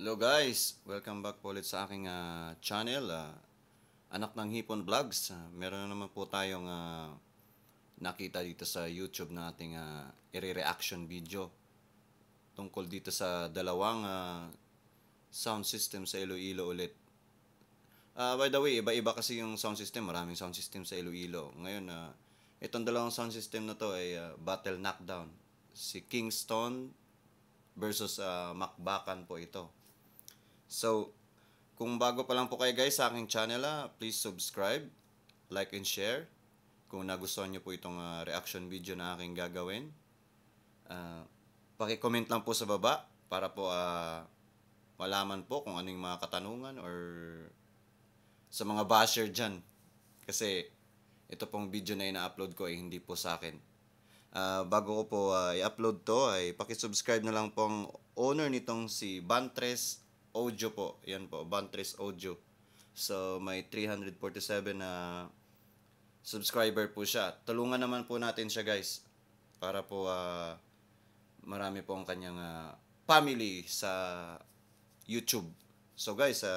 Hello guys! Welcome back po ulit sa aking channel, Anak ng Hipon Vlogs. Meron na naman po tayong nakita dito sa YouTube na ating i-reaction video tungkol dito sa dalawang sound system sa Iloilo ulit. By the way, iba-iba kasi yung sound system. Maraming sound system sa Iloilo. Ngayon, itong dalawang sound system na to ay Battle Knockdown. Si Kingston versus Macbacan po ito. So, kung bago pa lang po kayo guys sa aking channel, please subscribe, like and share. Kung nagustuhan nyo po itong reaction video na aking gagawin, paki-comment lang po sa baba para po malaman po kung anong mga katanungan or sa mga basher dyan. Kasi ito pong video na ina-upload ko ay hindi po sa akin. Bago ko po i-upload to ay paki-subscribe na lang po ang owner nitong si Bantres Audio po. Yan po, Bantres Audio. So may 347 na subscriber po siya. Tulungan naman po natin siya guys para po marami po ang kanyang family sa YouTube. So guys,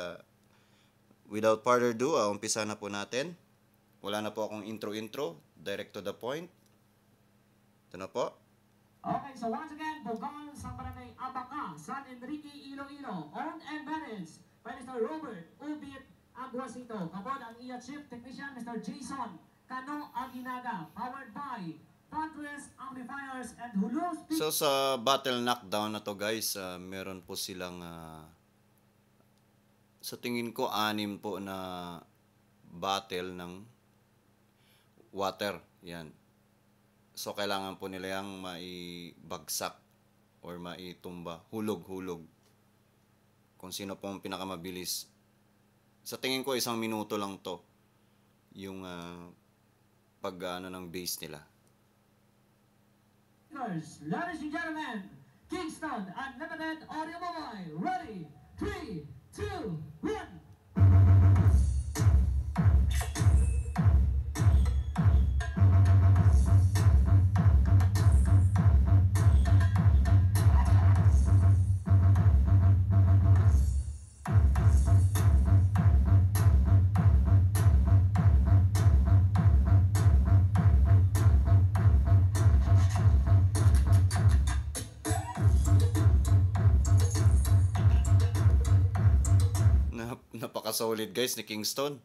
without further ado, umpisa na po natin. Wala na po akong intro, direct to the point. Ito na po. Okay, so once again, Bogal sa Barangay Abaca, San Enrique, Iloilo, owned and managed by Mr. Robert Ubit Aguasito. Kapod ang iya Chief Technician, Mr. Jason Cano Aguinaga, powered by Bantres Amplifiers and Hulu. So sa Battle Knockdown na to guys, meron po silang sa tingin ko 6 po na battle ng water. Yan. So kailangan po nila yang maibagsak or maitumba, hulog. Kung sino po ang pinakamabilis. Sa tingin ko 1 minuto lang to yung pag-ano ng base nila. Ladies and gentlemen, Kingston Unlimited Audio Mobile. Ready? 3, 2, 1. Napaka-solid guys ni Kingston.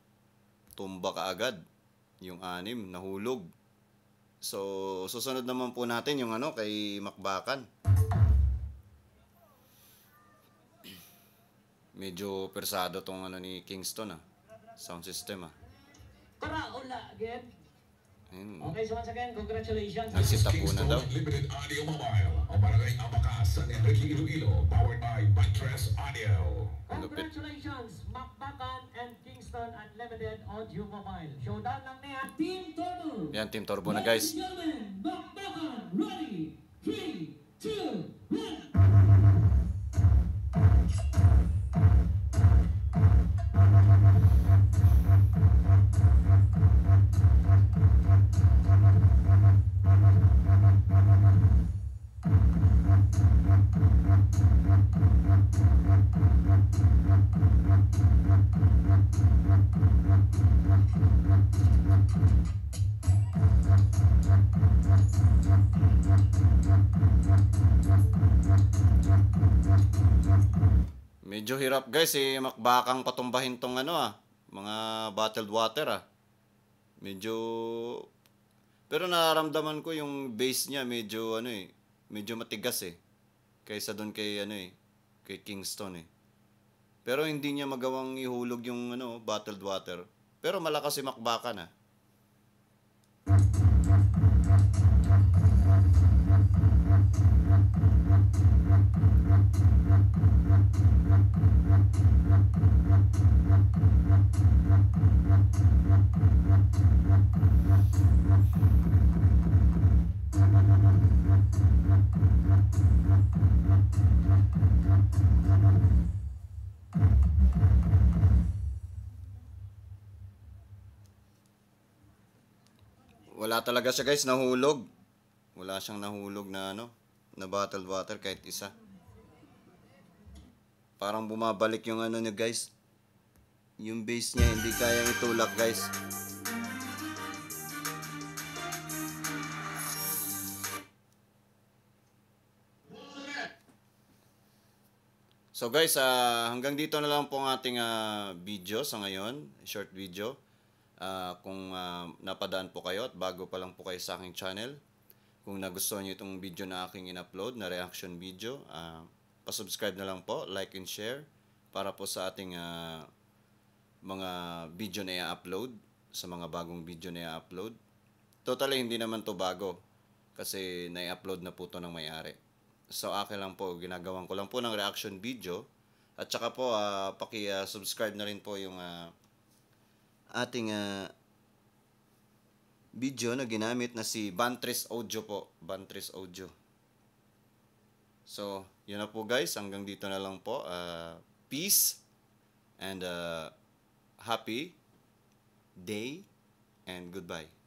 Tumba ka agad. Yung 6, nahulog. So, susunod naman po natin yung kay Macbacan. Medyo persado tong ni Kingston sound system Para ula again. Okay, so once again, congratulations. Nagsita po na daw. Limited Audio Mobile, ang Barangay Abaca, San Enrique, Iloilo, powered by Bantres Audio. Congratulations, Macbacan and Kingston Unlimited Audio Mobile. Showdown lang niya, Team Turbo. Yan, Team Turbo na guys. Macbacan, ready? 3, 2, 1. Medyo hirap guys Macbacan patumbahin tong mga bottled water Medyo pero nararamdaman ko yung base niya medyo medyo matigas kaysa doon kay kay Kingston Pero hindi niya magawang ihulog yung bottled water. Pero malakas si Macbacan Wala talaga siya guys, nahulog. Wala siyang nahulog na na bottled water kahit isa. Parang bumabalik yung ano niya guys. Yung base niya hindi kayang itulak guys. So guys, hanggang dito na lang po ang ating video sa ngayon, short video. Kung napadaan po kayo at bago pa lang po kayo sa aking channel, kung nagustuhan niyo itong video na aking in-upload na reaction video, pa-subscribe na lang po, like and share para po sa ating mga video na i-upload, sa mga bagong video na i-upload. Totally hindi naman to bago kasi na-upload na po to ng may-ari. So akin lang po, ginagawan ko lang po ng reaction video. At saka po, paki-subscribe na rin po yung ating video na ginamit na si Bantris Audio po. Bantris Audio. So, yun na po guys. Hanggang dito na lang po. Peace and happy day and goodbye.